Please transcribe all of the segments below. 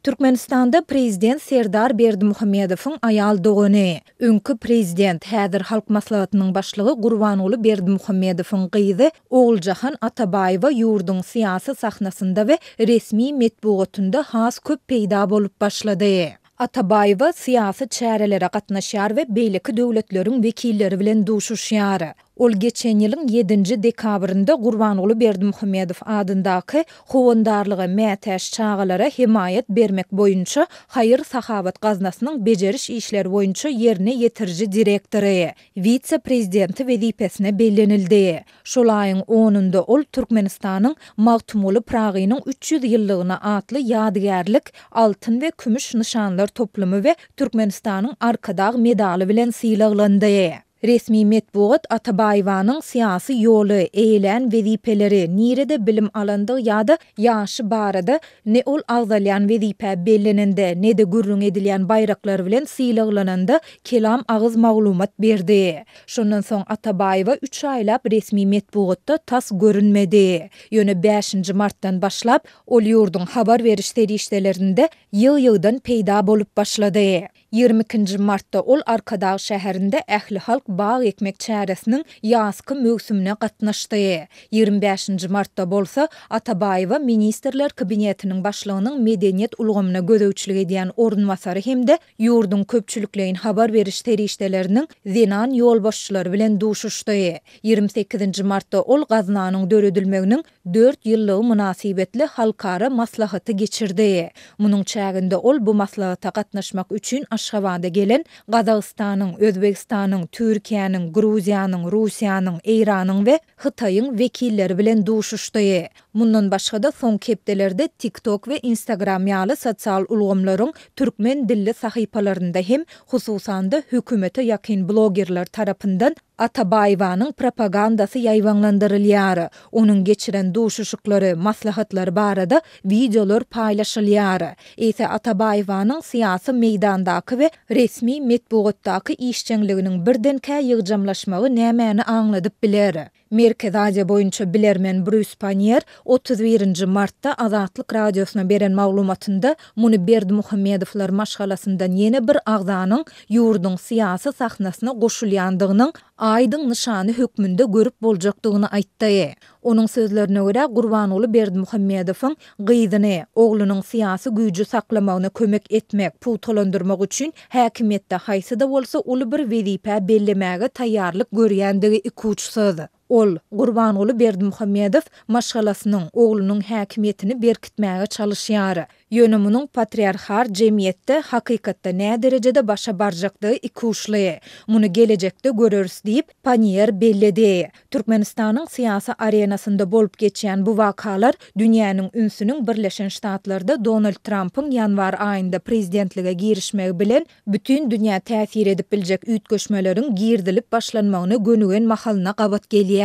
Türkmenistanda prezident Serdar Berdimuhammedowyň ayal dogany. Öňkü prezident häzir halk maslahatynyň başlygy Gurbanuly Berdimuhammedowyň gyzy Oguljahan Atabayewa ýurduň syýasy sahnasynda we resmi metbuatynda has köp peýda bolup başlady. Atabayewa syýasy çärelere gatnaşýar we beýleki döwletleriň wekilleri bilen duşuşýar. Ol geçen ýylyň 7-nji dekabrynda Gurbanuly Berdimuhammedow adyndaky howandarlygy mätäş çağalara himayet bermek boýunça Haýyr Sahabat gaznasynyň bejeriş işleri boýunça ýerine ýetirji direktory, vitse-prezidenti wezipesine bellenildi. Şol aýyň 10-ynda ol Türkmenistanyň Magtumuly Pragynyň 300 ýyllygyna atly ýadygärlik altyn we kümüş nişanlar toplumy we Türkmenistanyň arkadag medaly bilen syýlaglandy. Resmi metbuat Atabayewanyň syýasy ýoly, eýlen wezipeleri, nirede bilim alandy ýa-da ýaşy barada ne ol agzalyan wezipe bellenende, ne de gürrüň edilýän baýraklar bilen syýlaglananda kelam agyz maglumat berdi. Şondan soň Atabayewa 3 aýlap resmi metbuatda tas görünmedi. Ýöne 5-nji martdan başlap ol ýurduň habar beriş serişdelerinde ýyl-ýyldan peýda bolup başlady. 22-nji martda ol Arkadağı şäherinde ähli halk bağ ekmek çäresiniň ýazky mögsümine gatnaşdy. 25-nji martda bolsa Atabayewa ministrler kabinetiniň başlygynyň medeniýet ulgamyna gözegçilik edýän ornmasary hemde ýurduň köpçülikleýin habar beriş terişdeleriniň zenan ýolbaşçylary bilen duşuşdy. 28-nji martda ol gaznanyň döredilmeginiň 4 ýyllygy münasibetli halkara maslahaty geçirdi. Munyň çäginde ol bu maslahata gatnaşmak üçin Aşgabada gelen Gazagystanyň, Özbegistanyň, Türkiýanyň, Gruziýanyň, Russiýanyň, Eýranyň we Hytaýyň wekilleri bilen duşuşdy. Mundan başga da soň kepdelerde TikTok we Instagram ýaly sosial ulgamlaryň türkmen dilli sahypalarynda hem hususan da hökümete ýakyn blogerler tarapyndan Atabayewanyň propagandasy ýaýwanlandyrylýar. Onuň geçiren duşuşyklary, maslahatlary barada videolar paýlaşylýar. Ese Atabayewanyň syýasy meýdandaky we resmi metbuatdaky işçiliginiň birdenkä ýygjamlaşmagy nämäni aňladyp biler. Merkez Aziýa boýunça bilermen Bruce Panier 31-nji martda Azatlyk radiosyna beren maglumatynda muny Berdimuhammedowlar maşgalasyndan ýene bir agzanyň ýurduň syýasy sahnasyna goşulýandygynyň aýdyň nişany hökmünde görüp boljakdygyny aýtdy. Onuň sözlerine görä Gurbanuly Berdimuhammedowyň gyzyny oglunyň syýasy güýji saklamagyna kömek etmek, putlandyrmak üçin häkimetde haýsy da bolsa uly bir wezipe bellemäge taýýarlyk görýändigi ikuçsyz. Ol Gurbanuly Berdimuhammedow maşgalasynyň oglunyň häkimetini berkitmäge çalışýar. Ýöne munyň patriarhal jemgyýetde hakykatda nä derejede başa barjakdygy ikuçly. Muny gelecekde göreriz diýip Panier belledi. Türkmenistanyň syýasy arenasynda bolup geçýän bu wakalar dünýäniň ünsüniň Birleşen Ştatlarda Donald Trump'yň ýanwar aýynda prezidentlige girişmegi bilen bütün dünýä täsir edip biljek üýtgeşmeleriň girdilip başlanmagyna gönügen mahalyna gabat gelýär.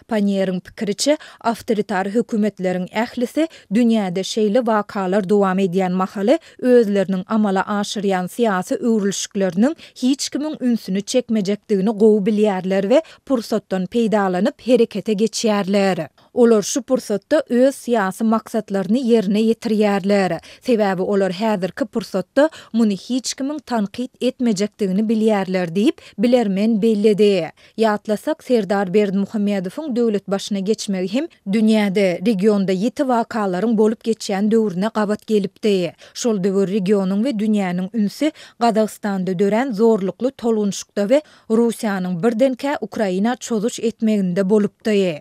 Panier'in pikiriçe awtoritar hökümetleriň ählisi dünýäde şeýle wakalar dowam edýän mahaly özleriniň amala aşyrýan syýasy öwrülüşikleriniň hiç kimiň ünsüni çekmejekdigini gowy bilýärler we pursatdan peýdalanyp herekete geçýärler. Olar şu pursatda öz syýasy maksatlaryny ýerine ýetirýärler. Sebäbi olar häzirki pursatda muny hiç kimiň tanqid etmejekdigini bilýärler diýip bilermen belledi. Ýatlasak Serdar Berdimuhammedowyň döwlet başyna geçmegi hem dünýäde regionda ýeti wakalaryň bolup geçýän döwrüne gabat gelipdi. Şol döwür regionyň we dünýäniň ünsü Gazagystanda dören zorlukly tolgunçlukda we Russiýanyň birdenkä Ukraina çozuş etmeginde bolupdy.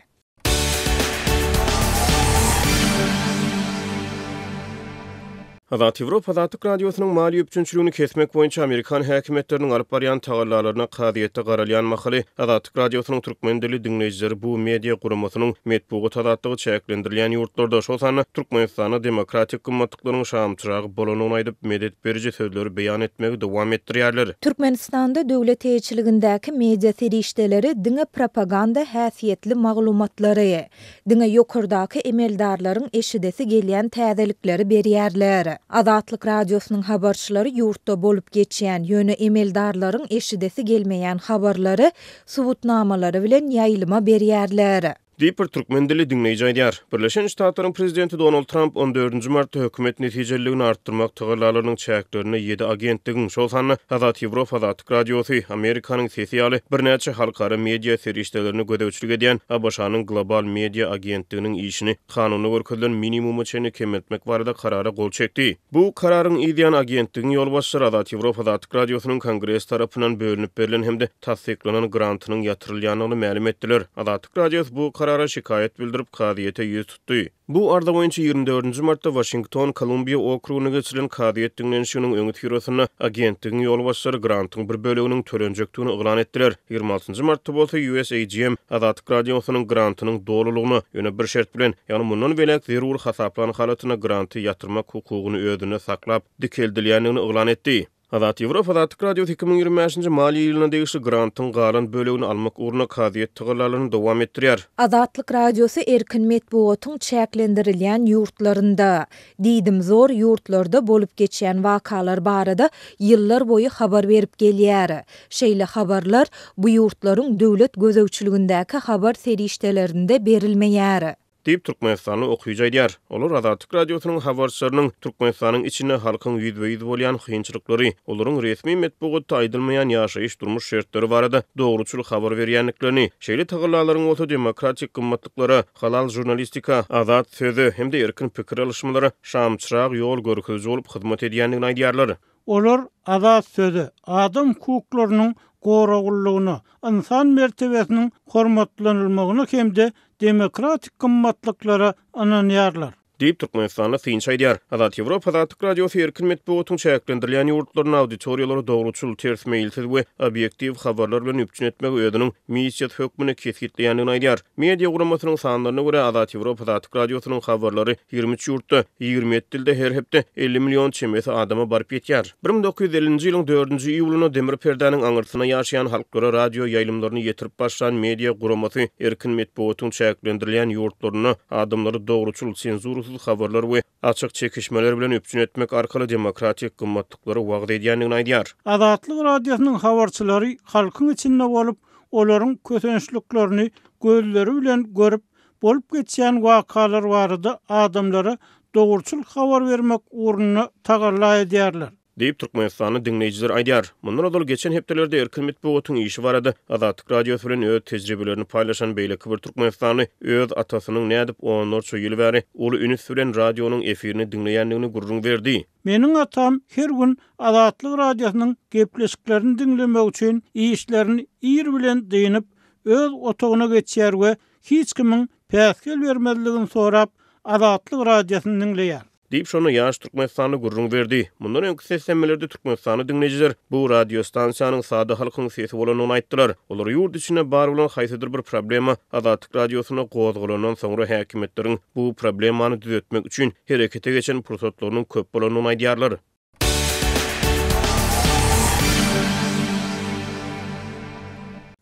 Azat Ýewropa Azatlyk radiosynyň mali öpçünçiligini kesmek boýunça Amerikan häkimetleriniň alyp barýan tagallalaryna kadiýetde garalýan mahaly Azatlyk radiosynyň türkmen dilli dinleýijileri bu media guramasynyň metbuat azatlygy çäklendirilýän ýurtlarda şol sany Türkmenistana demokratik gymmatlyklaryň şamçyragy bolanyny aýdyp medet berici sözleri beýan etmegi dowam etdirýärler. Türkmenistanda döwlet eýçiligindäki media serişdeleri diňe propaganda häsiýetli maglumatlary, diňe ýokurdaky emeldarlaryň eşidesi gelýän täzelikleri berýärler. Azatlyk radiosynyň habarçylary ýurtda bolup geçýän ýöne emeldarlaryň eşidesi gelmeýän habarlary subutnamalary bilen ýaýlyma berýärler. Diýip bir türkmen dili dinleýiji aýdýar. Birleşen Ştatlaryň prezidenti Donald Trump 14 martda hökümet netijeligini artdyrmak tögürleriniň çäklerini 7 agentligiň şol sanly Azat Ýewropa Azatlyk Radiosy, Amerikanyň sesi ýaly birnäçe halkara media serişdelerini gödäwçilik edýän ABŞ-nyň global media agentliginiň işini kanuny görkezlen minimumy çenli kemetmek barada karara gol çekdi. Bu kararyň ideýan agentligiň ýolbaşçy Azat Ýewropa Azatlyk Radiosynyň Kongres tarapyndan bölünip berilen hemde tasdiklanan grantynyň ýatyrylýanyny ma'lum etdiler. Azatlyk Radios bu karara şikayet bildirip kadiyete yüz tuttu. Bu arda boyunca 24. Mart'ta Washington, Columbia okrugyna geçirilen kadiyet dinlenişiniň öňü ýetirýärsyna agentligiň ýolbaşçylary grantyň bir böleginiň törenjekdigini iglan etdiler. 26. Mart'ta bolsa USAGM Azatlyk Radiosynyň grantynyň dolulugyny ýöne bir şert bilen, ýani mundan welek zerur hasaplany halatyna granty ýatyrmak hukugyny özüne saklap dikeldilýändigini iglan etdi. Azat Ýewropa Azatlyk Radiosy 2025-nji mali ýylyna degişli grantyň galan bölegini almak ugruna kadiyet tögürlerlerini dowam etdirýär. Azatlyk Radiosy erkin medeniýetyň çäklendirilýän ýurtlarynda, diýdim zor ýurtlarda bolup geçýän wakalar barada ýyllar boýu habar berip gelýär. Şeýle habarlar bu ýurtlaryň döwlet gözegçiligindäki habar serişdelerinde berilmeýär. Diýip Türkmenistanly okuýjy aýdýar. Olar Azatlyk Radiosynyň habarçylarynyň Türkmenistanyň içine halkyň ýüzbeýiz bolýan kynçylyklary, olaryň resmi medeniýetde aýdylmaýan ýaşaýyş durmuş şertleri barada dogruçul habar berýänliklerini, şeýle tagylarlaryň oto demokratik gymmatlyklara, halal jurnalistika, azat sözü hemde erkin pikir alışmalara şamçyrak ýol görkezji bolup hyzmat edýändigini aýdýarlar. Olar azat sözü, adam hukuklarynyň goragullygyny, insan mertebesiniň hormatlanylmagyny hemde demokratik gymmatlyklara ananýarlar. Diýip Türkmenistanly synç aýdýar. Azat Ýewropa Azatlyk Radiosy erkin medeniýetyň çäklendirilýän ýurtlaryň auditoriýalary dogruçul ters meýilsiz we obyektiv habarlar bilen üpçün etmek özüniň missiýet hökmüne kesgitleýändigini aýdýar. Media guramasynyň sanlaryna görä Azat Ýewropa Azatlyk Radiosynyň habarlary 23 ýurtda, 27 dilde her hepde 50 million çemesi adama barıp ýetýär. 1950-nji ýylyň 4-nji iýulyna demir perdäniň aňyrsyna ýaşaýan halklara radio ýaýlymlaryny ýetirip başlayan media guramasy erkin medeniýetyň çäklendirilýän ýurtlaryna adamlary dogruçul senzur habarlar we açyk çekişmeler bilen üpçün etmek arkaly demokratik gymmatlyklara wagt edýändigini aýdýar. Azatlyk Radiosynyň habarçylary halkyň içinde bolup, olaryň kötünçliklerini gözleri bilen görüp, bolup geçýän wakalar barada adamlara dogruçul habar bermek ugruna tagarla edýärler. Diýip Türkmenistanyň dinleýijiler aýdýar. Mundan öňki geçen hepdelerde erkin medeniýetyň işi barada Azatlyk Radiosy bilen öz tejribelerini paýlaşan beýleki bir Türkmenistanyň öz atasynyň nädip 10 ýyl bäri uly üns bilen radionyň efirini dinleýändigini gurrun berdi. Meniň atam her gün Azatlyk Radiosynyň gepleşiklerini dinlemek üçin işlerini ýer bilen diýinip öz otagyna geçýär we hiç kimiň päsgel bermezligini sorap Azatlyk Radiosyny dinleýär. Diýip şonu ýaş Türkmenistany gurrun berdi. Mundan öňki seslenmelerde Türkmenistany dinleýijiler bu radio stansiýanyň sady halkyň sesi bolanyny aýtdylar. Olar ýurt içine bar bolan haýsydyr bir problema Azatlyk Radiosyna gozgalanan soňra häkimetleriň bu problemany düzeltmek üçin herekete geçen pursatlarynyň köp bolanyny aýdýarlar.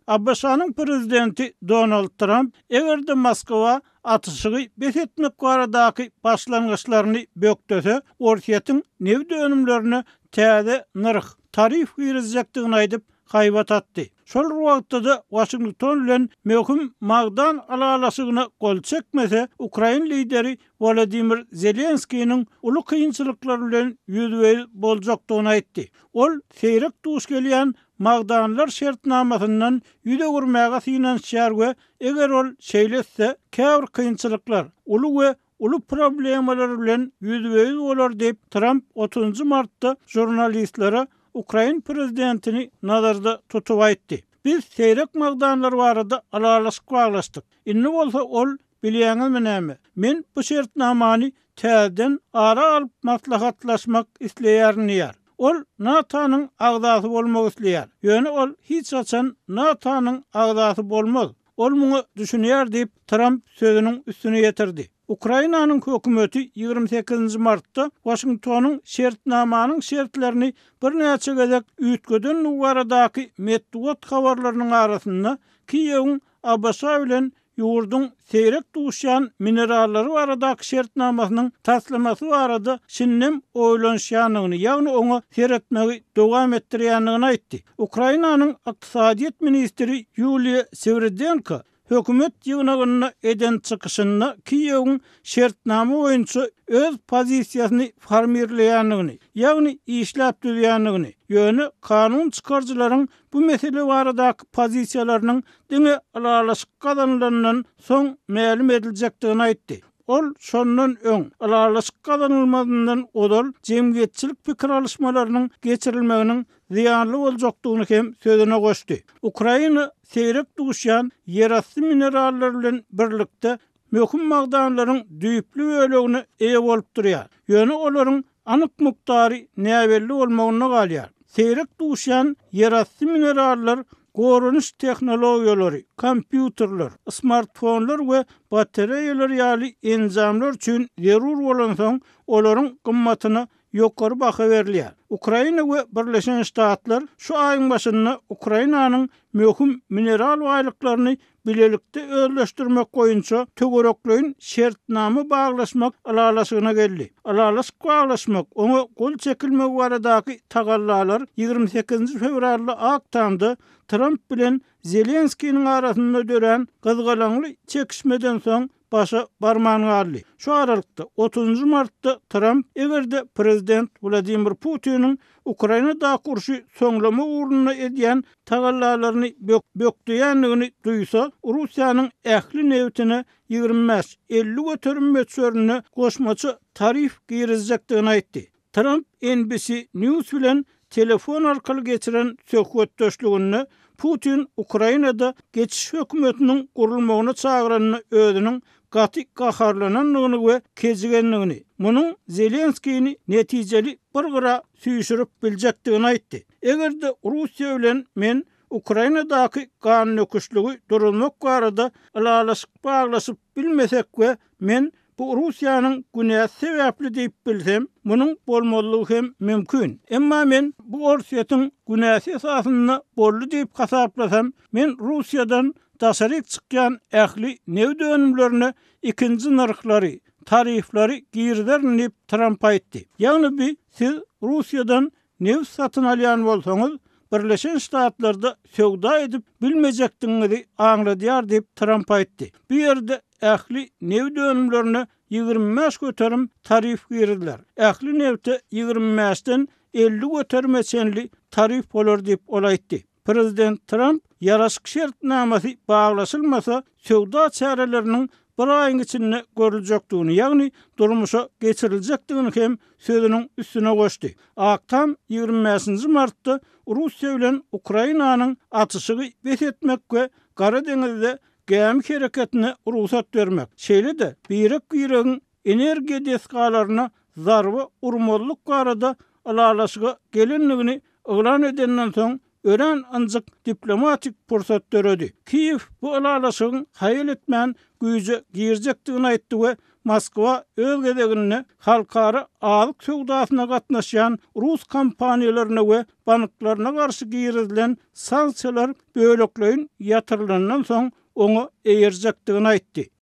Abbaşanyň prezidenti Donald Trump egerde Moskwa atışygy besetmek baradaky başlangyçlaryny bökdese, ortaýatyň newde önümlerini täze nyrh, tarif girizjekdigini aýdyp haýbat atdy. Şol wagtda Washington bilen möhüm magdan alalasygyna gol çekmese, Ukraina lideri Volodymyr Zelenskiýiň uly kynçylyklar bilen ýüzbeýiz boljakdygyny aýtdy. Ol seýrek duş gelýän magdanlar şertnamasyndan ýüze gurmaga synanýar we eger ol şeýletse käbir kynçylyklar, uly we uly problemalar bilen ýüzbeýiz bolar diýip Trump 30 martda jurnalistlere Ukraina prezidentini nazarda tutup aýtdy. Biz seýrek magdanlar barada alalasyk baglaşdyk. Inni bolsa ol bilýäňizmi näme? Men bu şertnamany täzeden ara alyp maslahatlaşmak isleýärmi? Ol NATO'nun agdasy bolmak isleýär. Ýöne ol hiç açan NATO'nun agdasy bolmaz. Ol muňa düşünýär diýip Trump sözüniň üstüne ýetirdi. Ukrainanyň hökümeti 28 martda Washingtonyň şertnamanyň şertlerini bir näçe gezek üýtgeden baradaky medeniýet habarlarynyň arasynda Kiýewiň ABC bilen ýurdun seýrek duşan minerallary baradaky şertnamasynyň taslamasy barada şinnem oýlanşýanyny, ýagny oňa seretmegi dowam etdirýändigini aýtdy. Ukrainanyň ykdysadyýet ministri Yuliya Sviridenko hökümet ýygnagyny eden çykyşyny Kiýewiň şertnama boýunça öz pozisiýasyny formirleýändigini, ýagni işläp düzýändigini, ýöne kanun çykarjylaryň bu mesele baradaky pozisiýalarynyň diňe alalaşyk kazanylanynyň soň mälim ediljekdigini aýtdy. Ol şondan öň alalaşyk kazanylmadyndan odal jemgyýetçilik pikir alışmalarynyň geçirilmeginiň ziýanly boljakdygyny hem sözüne goşdy. Ukraina seýrek duşýan yerasty minerallar bilen birlikde möhüm magdanlaryň düýüplü bölegini eýe bolup durýar. Ýöne olaryň anyk muktary näbelli bolmagyna galýar. Seýrek duşýan yerasty minerallar gorunç tehnologiýalary, kompýuterler, smartfonlar we batareyyalar ýaly enzamlar üçin zerur bolan soň olaryň gymmatyny ýokary baha berilýär. Ukraina we Birleşen Ştatlar şu aýyň başynda Ukrainanyň möhüm mineral baýlyklaryny bilelikde özleşdirmek boýunça töwerekleýin şertnama baglaşmak alalaşygyna geldi. Alalaşyk baglaşmak oňa gol çekilmek baradaky tagallalar 28 fevralda aktandy. Trump bilen Zelenskiýiň arasynda dören gyzgalanly çekişmeden soň başa barmanyny aldy. Şu aralykda 30 martda Trump egerde prezident Vladimir Putin'in Ukrainada kurşy soňlama uğruna edýän tagallalaryny bökdüýändigini duýsa, Russiýanyň ähli newtine 25-50 götürmezlerini goşmaçy tarif girizjekdigini aýtdy. Trump NBC News bilen telefon arkaly geçiren söhbetdeşligini Putin Ukrainada geçiş hökümetiniň gurulmagyna çagyranyny özüniň gaty gaharlananyny we kejigenligini, munyň Zelenskiýni netijeli bir gyra süýşürip biljekdigini aýtdy. Egerde Russiýa bilen men Ukrainadaky kanun öküşlügi durulmak barada alalaşyk baglaşyp bilmesek we men bu Russiýanyň günäs sebäpli diýip bilsem, munyň bolmalygy hem mümkin. Emma men bu orsiýetin günäs esasynda bolly diýip hasaplasam, men Russiýadan daşaryk çykýan ähli new dönümlerini ikinji narhlary, tariflary giýirlerini diýip Trump aýtdy. Ýagny siz Russiýadan new satyn alýan bolsaňyz, Birleşen Ştatlarda söwda edip bilmejekdiňizi aňladýar diýip Trump aýtdy. Bu ýerde ähli new dönümlerini 25 göterim tarif giýirdiler. Ähli newte 25-den 50 götermeçenli tarif bolar diýip olaýtdy. Prezident Trump ýaraşyk şertnamasy baglaşylmasa söwda çäreleriniň bir aýyň içinde görüljekdigini, ýagni durmuşa geçiriljekdigini hem sözüniň üstüne goşdy. Aktam 25 martda Russiýa bilen Ukrainanyň atışygy bethetmek we Gara deňizde gämi hereketine ruhsat bermek. Şeýle-de birek-biregiň energiýa deskalaryna zarba urmalyk barada alalaşyga gelenligini elan edenden soň ören anjak diplomatik pursat döredi. Kiýew bu alalaşygyň haýal etmän güýje giýirjekdigini aýtdy we Moskwa öz gezegini halkara azyk söwdasyna gatnaşýan Rus kompaniýalaryna we banklaryna garşy giýirilen sanksiýalar bölekleýin ýatyrylandan soň onu eýerjekdigini aýtdy.